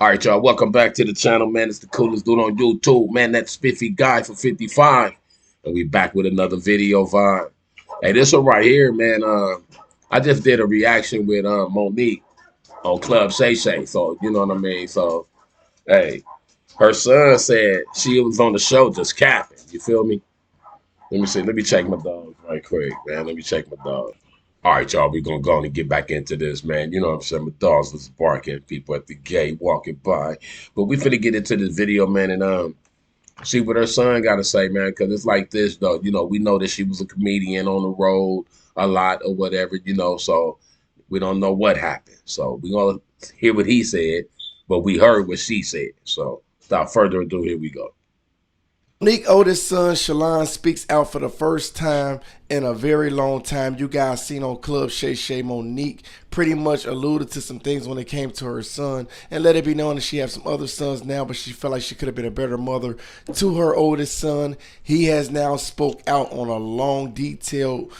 All right, y'all. Welcome back to the channel, man. It's the coolest dude on YouTube, man. That spiffy guy for 55, and we back with another video vibe. Hey, this one right here, man. I just did a reaction with Monique on Club SHAY. So you know what I mean. So hey, her son said she was on the show just capping. You feel me? Let me see. Let me check my dogs right quick, man. Let me check my dogs. All right, y'all, we're going to go on and get back into this, man. You know what I'm saying? My dogs was barking, people at the gate walking by. But we finna get into this video, man, and see what her son got to say, man, because it's like this, though. You know, we know that she was a comedian on the road a lot or whatever, you know, so we don't know what happened. So we're going to hear what he said, but we heard what she said. So without further ado, here we go. Monique's oldest son, Shalon, speaks out for the first time in a very long time. You guys seen on Club SHAY, Monique pretty much alluded to some things when it came to her son and let it be known that she has some other sons now, but she felt like she could have been a better mother to her oldest son. He has now spoke out on a long, detailed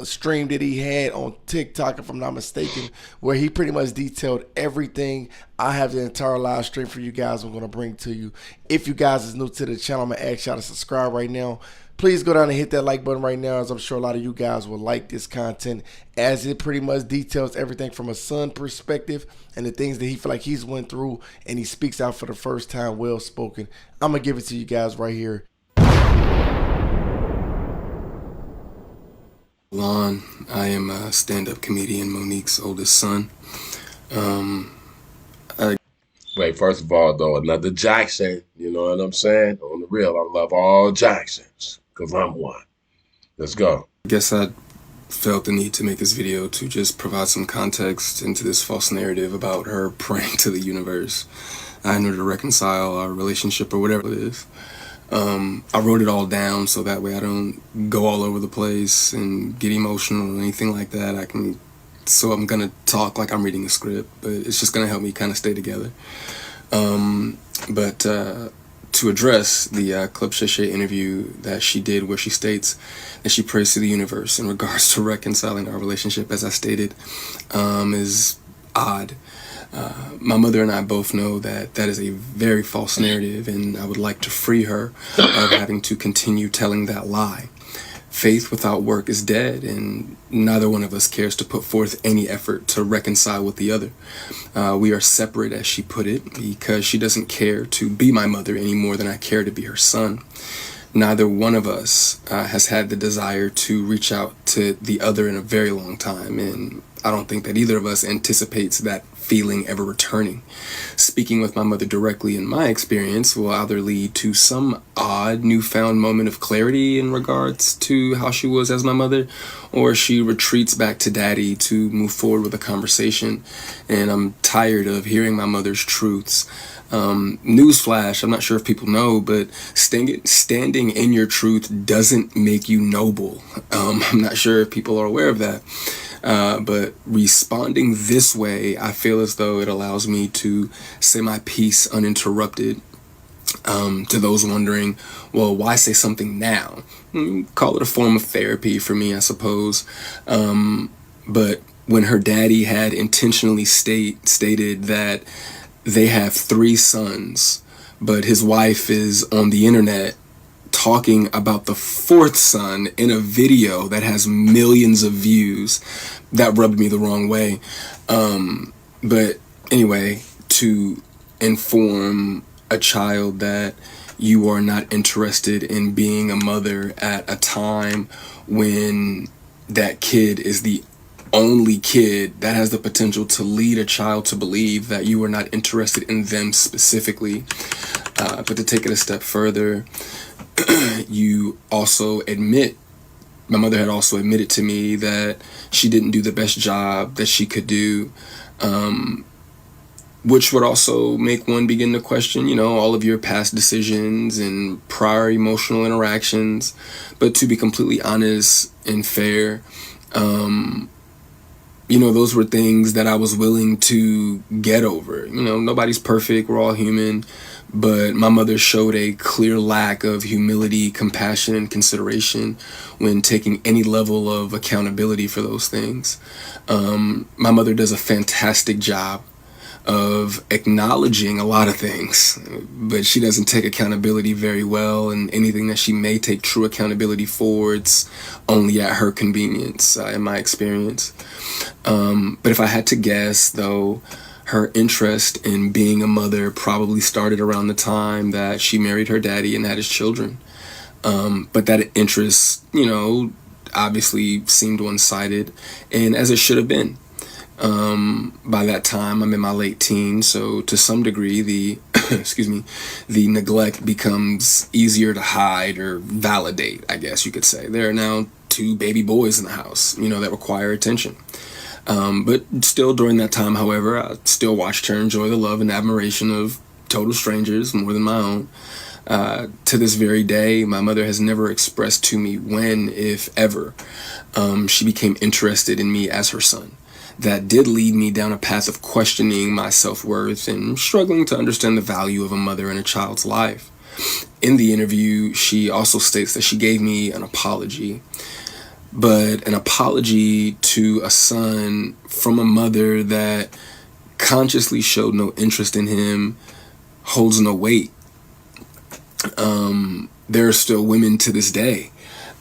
stream that he had on TikTok, if I'm not mistaken, where he pretty much detailed everything. I have the entire live stream for you guys I'm going to bring to you. If you guys is new to the channel, I'm going to ask y'all to subscribe right now. Please go down and hit that like button right now, as I'm sure a lot of you guys will like this content, as it pretty much details everything from a son perspective and the things that he feel like he's went through, and he speaks out for the first time, well spoken. I'm going to give it to you guys right here. Lon, I am a stand-up comedian, Monique's oldest son. Wait, first of all, though, another Jackson, you know what I'm saying? On the real, I love all Jacksons, because I'm one. Let's go. I guess I felt the need to make this video to just provide some context into this false narrative about her praying to the universe in order to reconcile our relationship or whatever it is. I wrote it all down so that way I don't go all over the place and get emotional or anything like that. So I'm gonna talk like I'm reading a script, but it's just gonna help me kind of stay together. To address the Club SHAY interview that she did, where she states that she prays to the universe in regards to reconciling our relationship, as I stated, is odd. My mother and I both know that that is a very false narrative, and I would like to free her of having to continue telling that lie. Faith without work is dead, and neither one of us cares to put forth any effort to reconcile with the other. We are separate, as she put it, because she doesn't care to be my mother any more than I care to be her son. Neither one of us has had the desire to reach out to the other in a very long time, and I don't think that either of us anticipates that feeling ever returning. Speaking with my mother directly, in my experience, will either lead to some odd newfound moment of clarity in regards to how she was as my mother, or she retreats back to daddy to move forward with a conversation. And I'm tired of hearing my mother's truths. Newsflash, I'm not sure if people know, but standing in your truth doesn't make you noble. I'm not sure if people are aware of that. But responding this way, I feel as though it allows me to say my piece uninterrupted. To those wondering, well, why say something now? Call it a form of therapy for me, I suppose. But when her daddy had intentionally stated that they have 3 sons, but his wife is on the internet talking about the 4th son in a video that has millions of views, that rubbed me the wrong way. But anyway, to inform a child that you are not interested in being a mother at a time when that kid is the only kid that has the potential to lead a child to believe that you are not interested in them specifically. But to take it a step further, you also admit, my mother had also admitted to me that she didn't do the best job that she could do, which would also make one begin to question, you know, all of your past decisions and prior emotional interactions. But to be completely honest and fair, you know, those were things that I was willing to get over. You know, nobody's perfect, we're all human. But my mother showed a clear lack of humility, compassion, and consideration when taking any level of accountability for those things. My mother does a fantastic job of acknowledging a lot of things, but she doesn't take accountability very well, and anything that she may take true accountability for, it's only at her convenience, in my experience. But if I had to guess, though, her interest in being a mother probably started around the time that she married her daddy and had his children. But that interest, obviously seemed one-sided, and as it should have been. By that time, I'm in my late teens, so to some degree, the the neglect becomes easier to hide or validate, I guess you could say. There are now 2 baby boys in the house, that require attention. But still, during that time, however, I still watched her enjoy the love and admiration of total strangers more than my own. To this very day, my mother has never expressed to me when, if ever, she became interested in me as her son. That did lead me down a path of questioning my self-worth and struggling to understand the value of a mother in a child's life. In the interview, she also states that she gave me an apology, but an apology to a son from a mother that consciously showed no interest in him holds no weight. There are still women to this day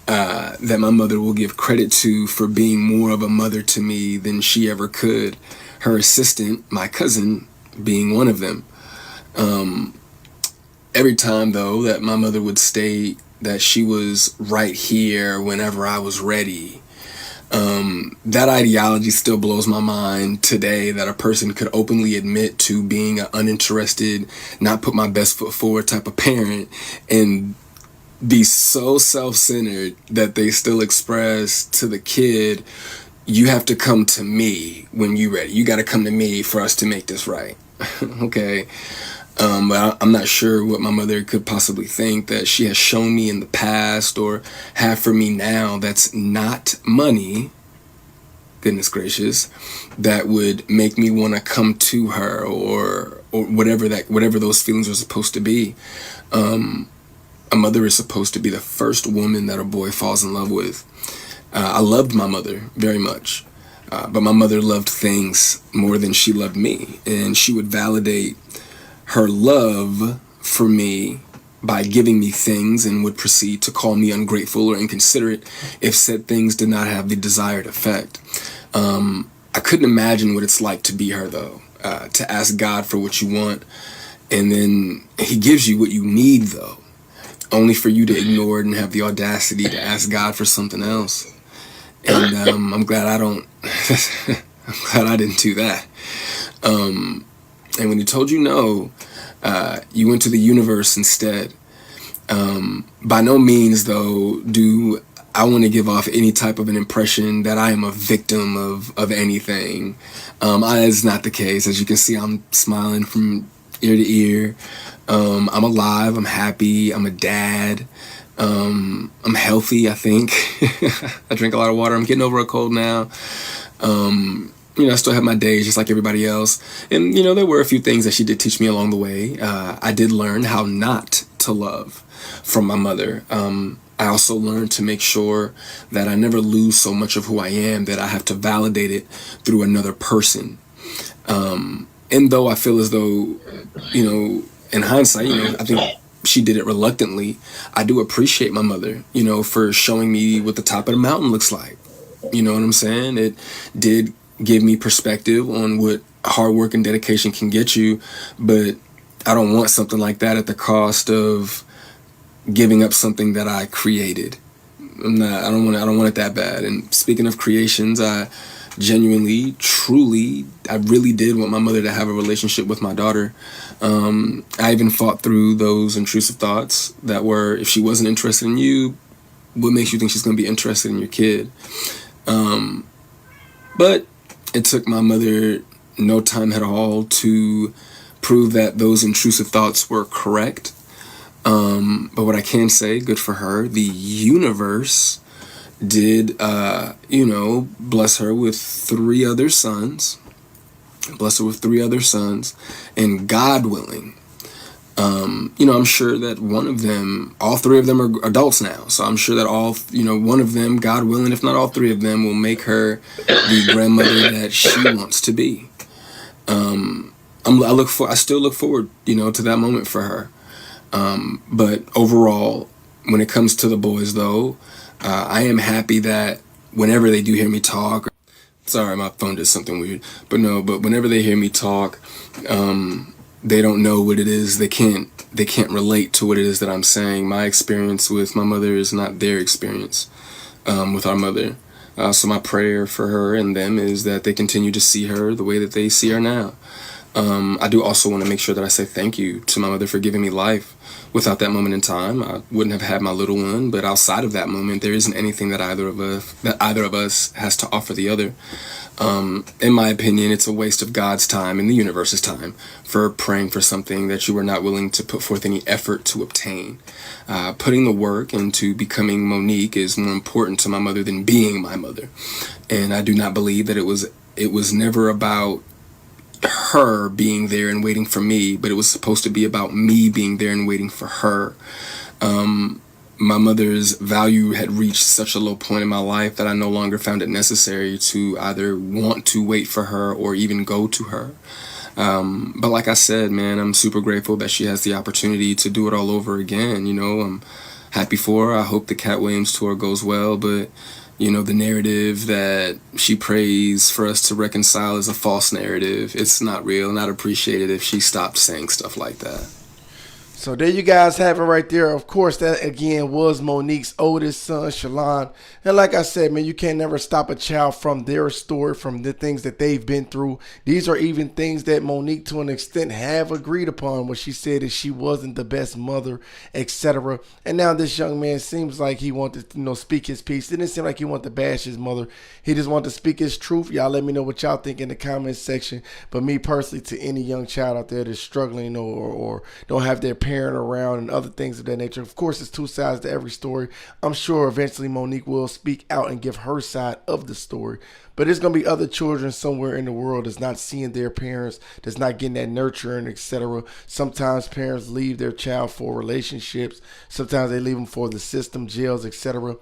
that my mother will give credit to for being more of a mother to me than she ever could. Her assistant, my cousin, being one of them. Every time, though, that my mother would state that she was right here whenever I was ready, that ideology still blows my mind today, that a person could openly admit to being an uninterested, not put my best foot forward type of parent, and be so self-centered that they still express to the kid, you have to come to me when you're ready. You got to come to me for us to make this right. Okay. But I'm not sure what my mother could possibly think that she has shown me in the past or have for me now that's not money, goodness gracious, that would make me want to come to her or whatever those feelings are supposed to be. A mother is supposed to be the first woman that a boy falls in love with. I loved my mother very much, but my mother loved things more than she loved me, and she would validate her love for me by giving me things and would proceed to call me ungrateful or inconsiderate if said things did not have the desired effect. I couldn't imagine what it's like to be her, though, to ask God for what you want, and then he gives you what you need, though, only for you to ignore it and have the audacity to ask God for something else. And I'm glad I don't. I'm glad I didn't do that. And when he told you no, you went to the universe instead. By no means, though, do I want to give off any type of an impression that I am a victim of anything. It's not the case. As you can see, I'm smiling from ear to ear. I'm alive. I'm happy. I'm a dad. I'm healthy, I think. I drink a lot of water. I'm getting over a cold now. I still have my days just like everybody else. And, there were a few things that she did teach me along the way. I did learn how not to love from my mother. I also learned to make sure that I never lose so much of who I am that I have to validate it through another person. And though I feel as though, in hindsight, I think she did it reluctantly, I do appreciate my mother, for showing me what the top of the mountain looks like. You know what I'm saying? It did give me perspective on what hard work and dedication can get you, but I don't want something like that at the cost of giving up something that I created. I don't want it that bad. And speaking of creations, I genuinely, truly, I really did want my mother to have a relationship with my daughter. I even fought through those intrusive thoughts that were, if she wasn't interested in you, what makes you think she's going to be interested in your kid? But it took my mother no time at all to prove that those intrusive thoughts were correct. But what I can say, good for her, the universe did, bless her with 3 other sons. And God willing, I'm sure that all 3 of them are adults now. So I'm sure that one of them, God willing, if not all 3 of them, will make her the grandmother that she wants to be. I still look forward, to that moment for her. But overall, when it comes to the boys, though, I am happy that whenever they do hear me talk, sorry, my phone did something weird, but whenever they hear me talk, they don't know what it is. They can't relate to what it is that I'm saying. My experience with my mother is not their experience with our mother. So my prayer for her and them is that they continue to see her the way that they see her now. I do also want to make sure that I say thank you to my mother for giving me life. Without that moment in time, I wouldn't have had my little one. But outside of that moment, there isn't anything that either of us has to offer the other. In my opinion, it's a waste of God's time and the universe's time for praying for something that you are not willing to put forth any effort to obtain. Putting the work into becoming Monique is more important to my mother than being my mother. And I do not believe that it was never about her being there and waiting for me, but it was supposed to be about me being there and waiting for her. My mother's value had reached such a low point in my life that I no longer found it necessary to either want to wait for her or even go to her. But like I said, man, I'm super grateful that she has the opportunity to do it all over again. I'm happy for her. I hope the Cat Williams tour goes well, but the narrative that she prays for us to reconcile is a false narrative. It's not real, and I'd appreciate it if she stopped saying stuff like that. So there you guys have it right there. Of course, that again was Monique's oldest son, Shalon. And like I said, man, you can't never stop a child from their story, from the things that they've been through. These are even things that Monique, to an extent, have agreed upon. What she said is she wasn't the best mother, etc. And now this young man seems like he wanted to, speak his piece. It didn't seem like he wanted to bash his mother. He just wanted to speak his truth. Y'all let me know what y'all think in the comments section. But me personally, to any young child out there that's struggling or don't have their parent around and other things of that nature. Of course, there's two sides to every story. I'm sure eventually Monique will speak out and give her side of the story. But there's going to be other children somewhere in the world that's not seeing their parents, that's not getting that nurturing, etc. Sometimes parents leave their child for relationships. Sometimes they leave them for the system, jails, etc.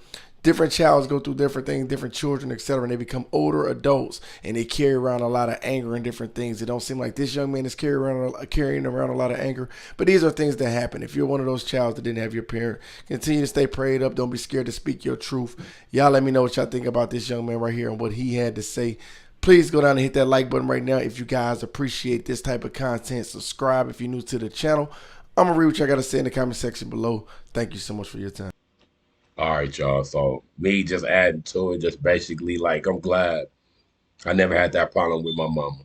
Different childs go through different things, different children, etc. And they become older adults and they carry around a lot of anger and different things. It don't seem like this young man is carrying around a lot of anger. But these are things that happen. If you're one of those childs that didn't have your parent, continue to stay prayed up. Don't be scared to speak your truth. Y'all let me know what y'all think about this young man right here and what he had to say. Please go down and hit that like button right now if you guys appreciate this type of content. Subscribe if you're new to the channel. I'm going to read what y'all got to say in the comment section below. Thank you so much for your time. All right, y'all. So me just adding to it, just basically like I'm glad I never had that problem with my mama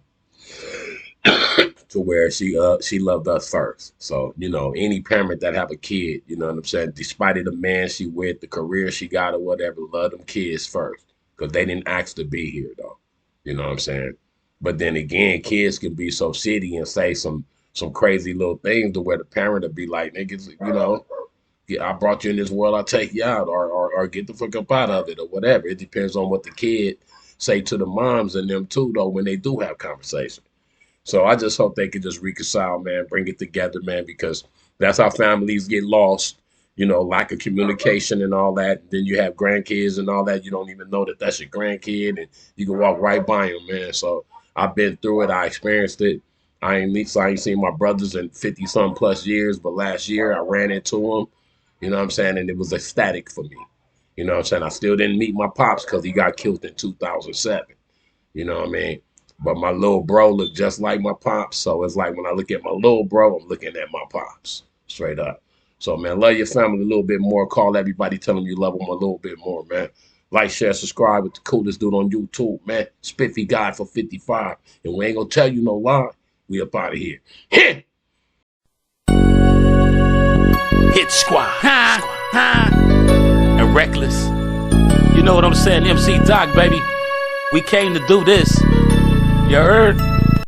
to where she loved us first. So, any parent that have a kid, you know what I'm saying, despite of the man she with, the career she got or whatever, love them kids first because they didn't ask to be here though. You know what I'm saying? But then again, kids can be so shitty and say some crazy little things to where the parent will be like, niggas, I brought you in this world, I'll take you out or get the fuck up out of it or whatever. It depends on what the kid say to the moms and them too, though, when they do have conversation. So I just hope they can just reconcile, man, bring it together, man, because that's how families get lost, lack of communication and all that. And then you have grandkids and all that. You don't even know that that's your grandkid and you can walk right by them, man. So I've been through it. I experienced it. I ain't seen my brothers in 50-some plus years, but last year I ran into them. You know what I'm saying? And it was ecstatic for me. You know what I'm saying? I still didn't meet my pops because he got killed in 2007. You know what I mean? But my little bro looked just like my pops. So it's like when I look at my little bro, I'm looking at my pops. Straight up. So, man, love your family a little bit more. Call everybody, tell them you love them a little bit more, man. Like, share, subscribe with the coolest dude on YouTube, man. Spiffy Guy for 55. And we ain't going to tell you no lie. We up out of here. Hit! Hit Squad. And Reckless. You know what I'm saying? MC Doc, baby. We came to do this. You heard?